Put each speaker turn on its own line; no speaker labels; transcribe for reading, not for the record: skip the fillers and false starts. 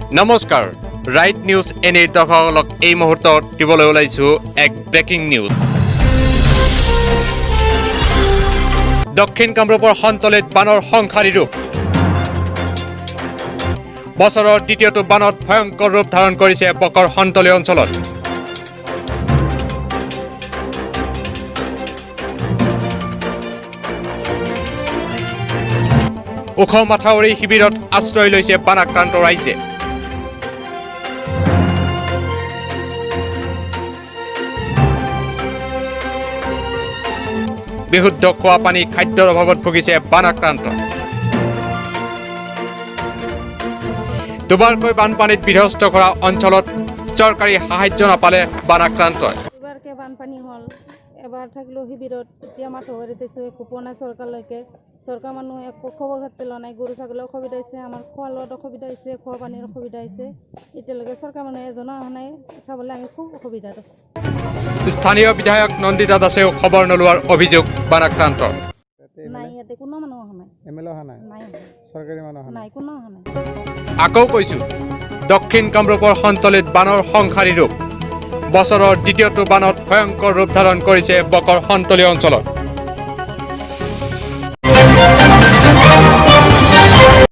নমস্কাৰ right news এনে দৰ্শকসকলক এই মুহূৰ্তত দিবলৈ ওলাইছো এক ব্ৰেকিং নিউজ দক্ষিণ কামৰূপৰ সন্তলিত বানৰ সংহাৰী ৰূপ বছৰৰ দ্বিতীয়টো বানত ভয়ংকৰ ৰূপ ধাৰণ কৰিছে বকৰ সন্তলীয় অঞ্চলত ওখ মাথাউৰি শিবিৰত আশ্ৰয় লৈছে বানাক্ৰান্ত ৰাইজে বিশুদ্ধ খোৱা পানী খাদ্যৰ অভাৱত ভুগিছে বানাক্ৰান্ত দুবাৰকৈ বানপানীত বিধ্বস্ত কৰা অঞ্চলত চৰকাৰী সাহায্য নাপালে বানাক্ৰান্তই
দুবাৰকৈ বানপানী হ'ল এবাৰ থাকিলেও শিবিৰত এতিয়া মাথাউৰি দিছোঁ একো পোৱা নাই চৰকাৰলৈকে চৰকাৰ মানুহ একো খবৰ খাতি লোৱা নাই গৰু ছাগলীৰ অসুবিধা হৈছে আমাৰ খোৱা লোৱাত অসুবিধা হৈছে খোৱা পানীৰ অসুবিধা হৈছে এতিয়ালৈকে চৰকাৰ মানুহ এজনো অহা নাই চাবলৈ আমি খুব অসুবিধাত
স্থানীয় বিধায়ক নন্দিতা দাসেও খবৰ নোলোৱাৰ অভিযোগ বানাক্ৰান্তৰ
নাই ইয়াতে কোনো মানুহ অহা নাই
এমএলএ অহা নাই
নাই
চৰকাৰী মানুহ অহা নাই
নাই কোনো অহা নাই
আকৌ কৈছো দক্ষিণ কামৰূপৰ সন্তলিত বানৰ সংহাৰী ৰূপ বছৰৰ দ্বিতীয়টো বানত ভয়ংকৰ ৰূপ ধাৰণ কৰিছে বকৰ সন্তলীয় অঞ্চলত